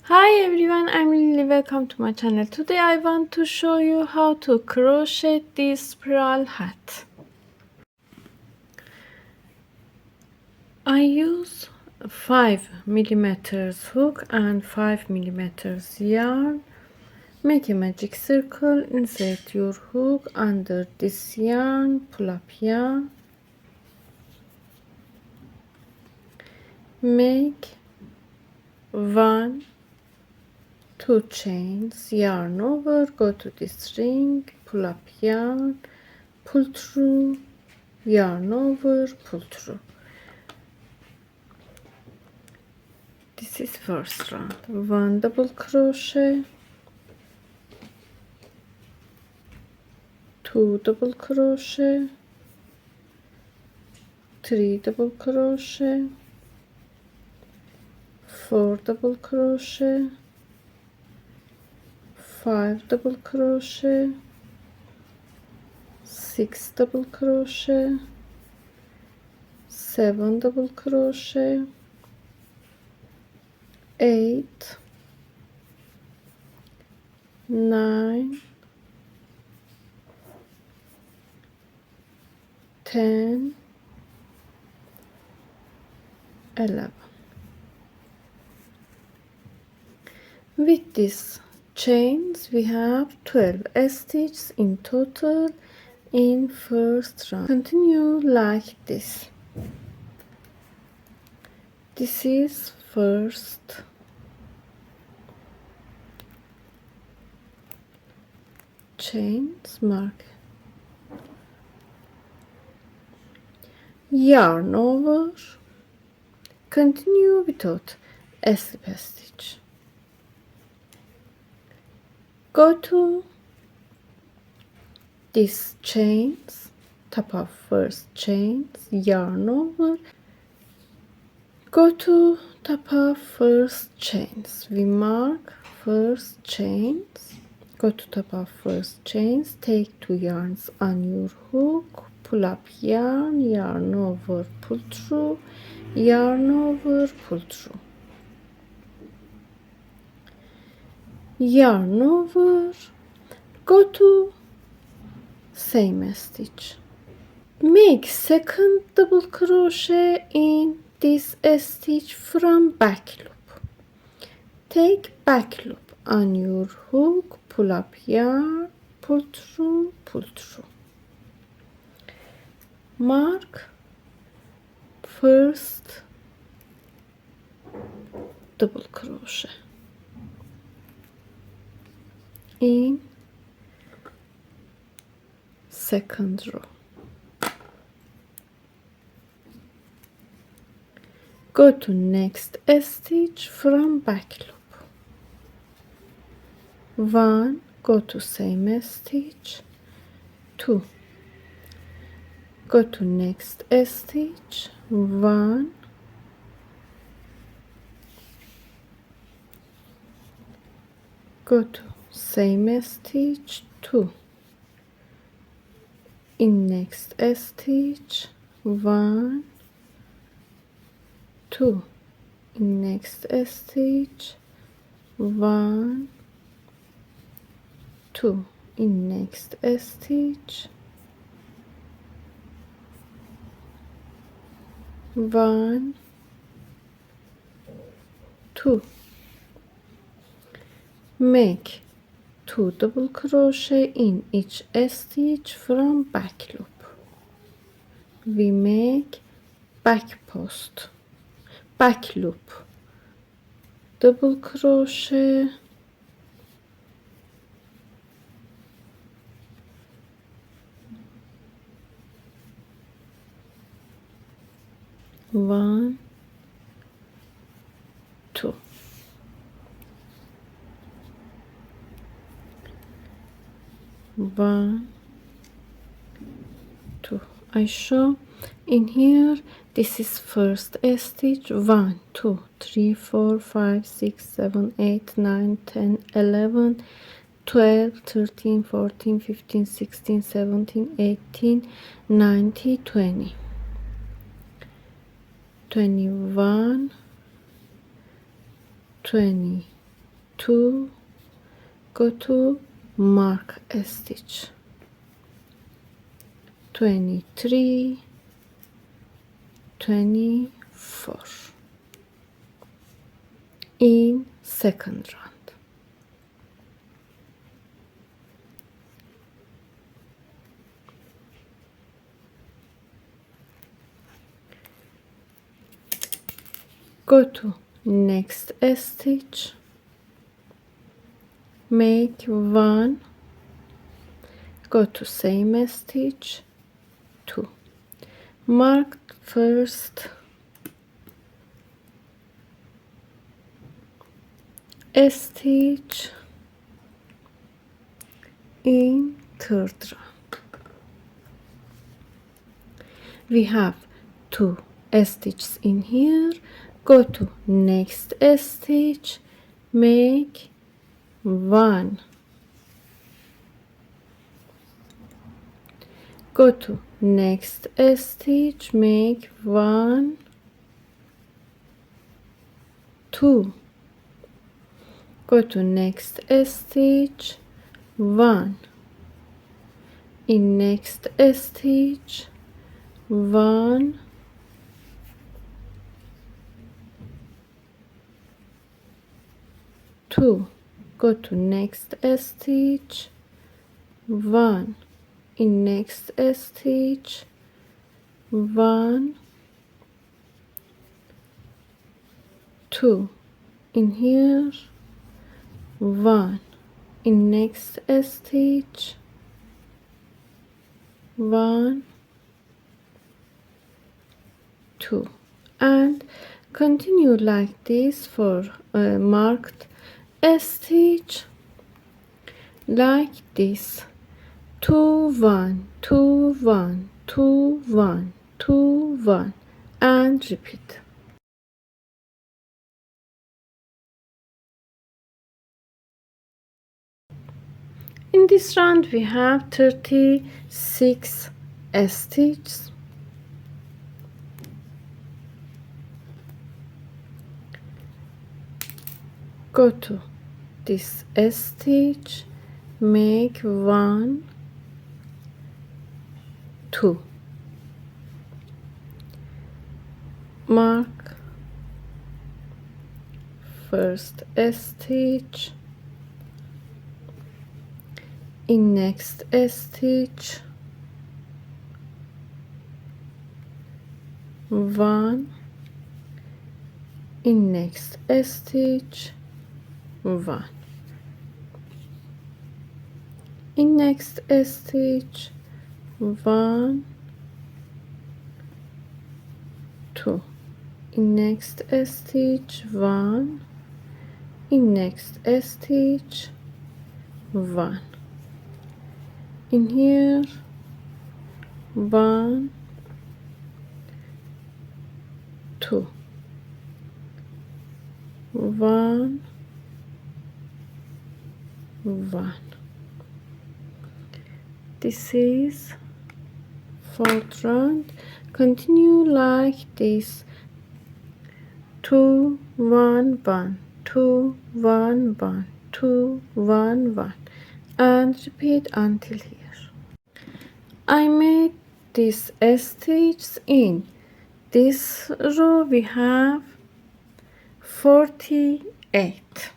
Hi everyone, I'm Lily. Welcome to my channel. Today I want to show you how to crochet this spiral hat. I use 5 mm hook and 5 mm yarn. Make a magic circle, insert your hook under this yarn, pull up yarn, make 1 2 chains, yarn over, go to this ring, pull up yarn, pull through, yarn over, pull through. This is first round. 1 double crochet, 2 double crochet, 3 double crochet, 4 double crochet, 5 double crochet, 6 double crochet, 7 double crochet, 8, 9, 10, 11. With these chains we have 12 stitches in total in first round. Continue like this. This is first chains, mark, yarn over, continue without a slip stitch, go to these chains, top of first chains, yarn over, go to top of first chains, we mark first chains, go to top of first chains, take 2 yarns on your hook, pull up yarn, yarn over, pull through, yarn over, pull through, yarn over, go to same stitch, make second double crochet in this stitch from back loop, take back loop on your hook, pull up yarn, pull through, mark first double crochet in second row, go to next stitch from back loop, 1, go to same stitch, 2, go to next stitch, 1, go to same stitch, 2, in next stitch, 1, 2, in next stitch, 1, 2, in next stitch, 1, 2, make 2 double crochet in each stitch from back loop, we make back post, back loop, double crochet, one, 2, one, 2. I show in here, this is first stitch, 1, 2, 3, 4, 5, 6, 7, 8, 9, 10, 11, 12, 13, 14, 15, 16, 17, 18, 19, 20, 21, 22, 2, go to mark a stitch, 23, 24 in second round. Go to next stitch, make 1, go to same stitch, 2, mark first stitch in third round. We have 2 stitches in here, go to next stitch, make 1, go to next stitch, make 1, 2, go to next stitch, 1, in next stitch, 1, 2, go to next stitch, 1, in next stitch, 1, 2, in here, 1, in next stitch, 1, 2, and continue like this for marked stitch, like this, 2, 1, 2, 1, 2, 1, 2, 1, and repeat. In this round we have 36 stitches. Go to this stitch, make 1, 2, mark first stitch, in next stitch, 1, in next stitch, 1, in next stitch, 1, 2, in next stitch, 1, in next stitch, 1, in here, 1, 2, 1, 1. This is fourth round. Continue like this, 2, 1, 1, 2, 1, 1, 2, 1, 1, and repeat until here. I made these stitches in this row. We have 48.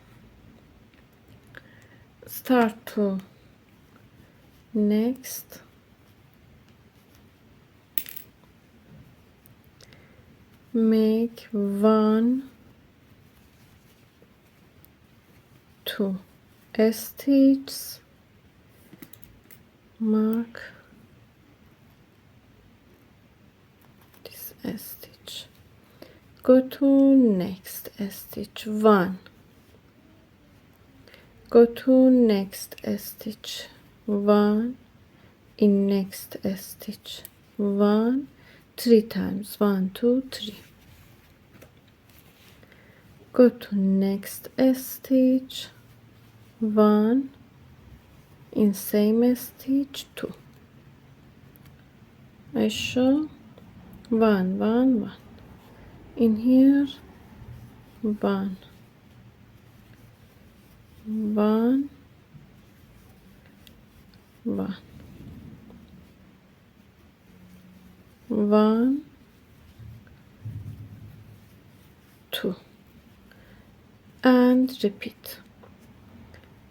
Start to next, make 1, 2 stitches, mark this stitch, go to next stitch, 1, go to next stitch, 1, in next stitch, 1, 3 times, 1, 2, 3, go to next stitch, 1, in same stitch, 2, I show 1, 1, 1, in here, 1, one, one, one, two, and repeat.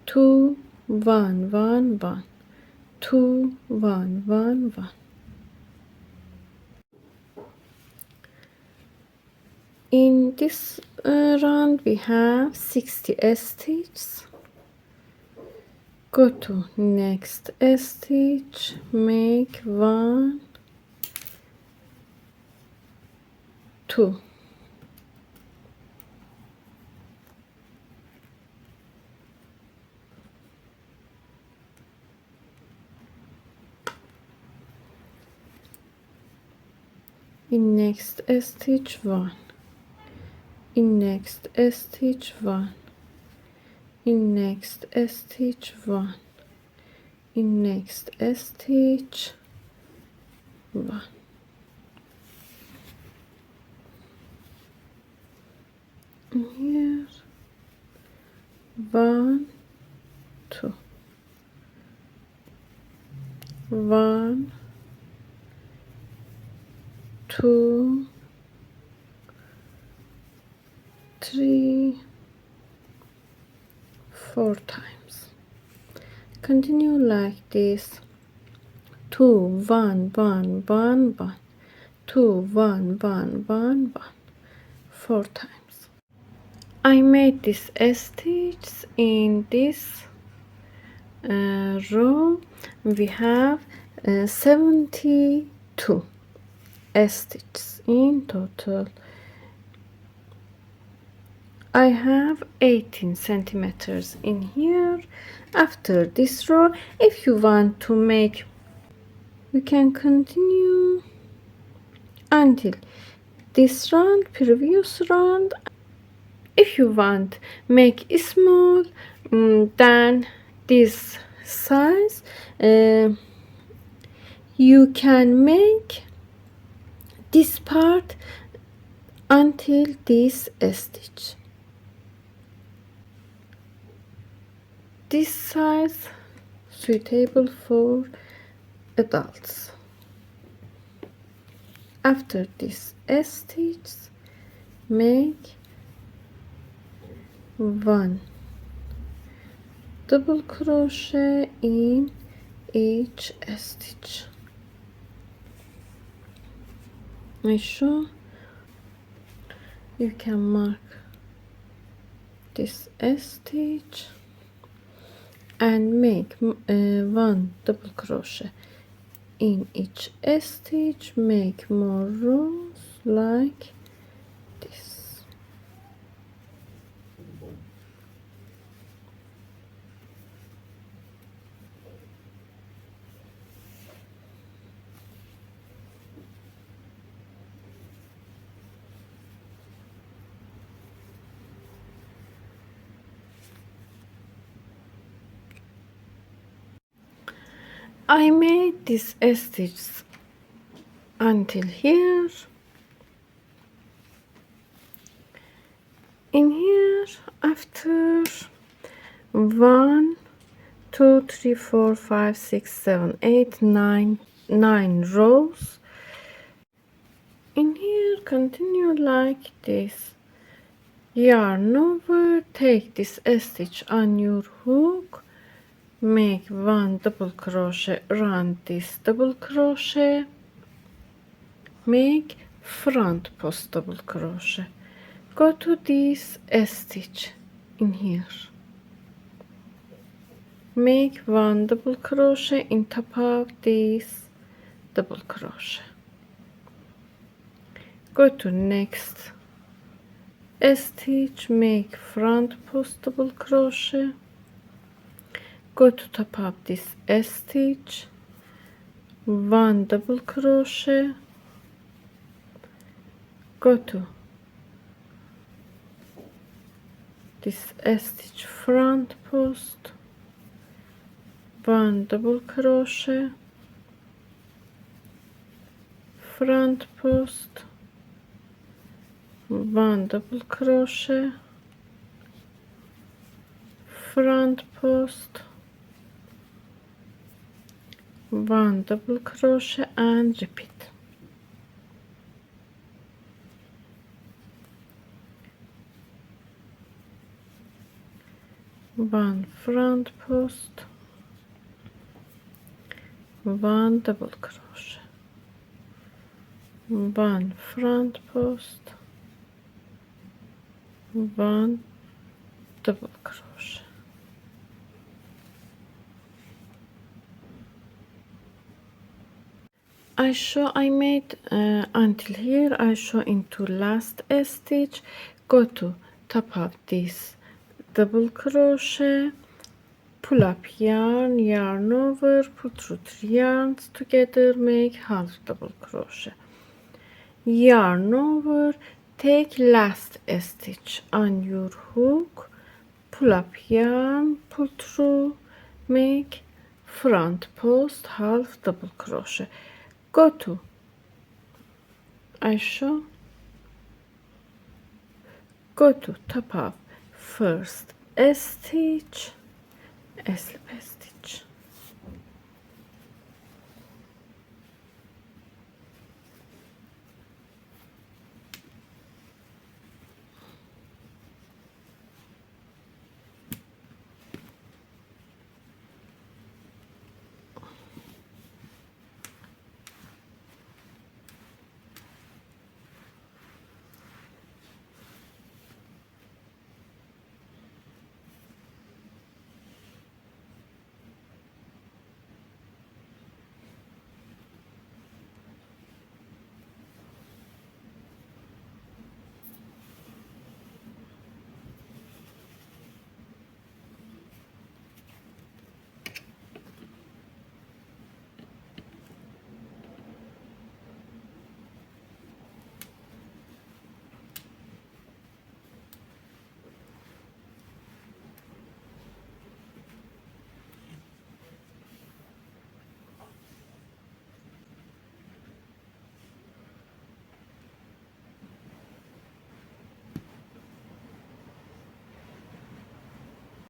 2, 1, 1, 1, 2, 1, 1, 1. In this round we have 60 stitches. Go to next stitch, make 1, 2. In next stitch 1. In next stitch 1. In next stitch 1. In next stitch 1. In here 1, 2, 1, 2, 3, 4 times. Continue like this. 2, 1, 1, 1, 1, 2, 1, 1, 1, 1, 4 times. I made this stitch in this row. We have 72 stitches in total. I have 18 centimeters in here. After this row, if you want to make, you can continue until this round, previous round. If you want make it small than this size, you can make this part until this stitch. This size suitable for adults. After this stitch, make 1 double crochet in each stitch. I show you can mark this stitch and make 1 double crochet in each stitch. Make more rows like this. I made this stitch until here. In here, after 1, 2, 3, 4, 5, 6, 7, 8, 9 rows. In here, continue like this. Yarn over, take this stitch on your hook, make 1 double crochet around this double crochet, make front post double crochet, go to this stitch in here, make 1 double crochet in top of this double crochet, go to next stitch, make front post double crochet, go to top of this stitch, 1 double crochet, go to this stitch front post, 1 double crochet, front post, 1 double crochet, front post, 1 double crochet and repeat. One front post, 1 double crochet, 1 front post, 1 double crochet. I made until here. I show into last stitch. Go to top of this double crochet, pull up yarn, yarn over, pull through 3 yarns together, make half double crochet, yarn over, take last stitch on your hook, pull up yarn, pull through, make front post, half double crochet. Go to go to top of first stitch, slip stitch,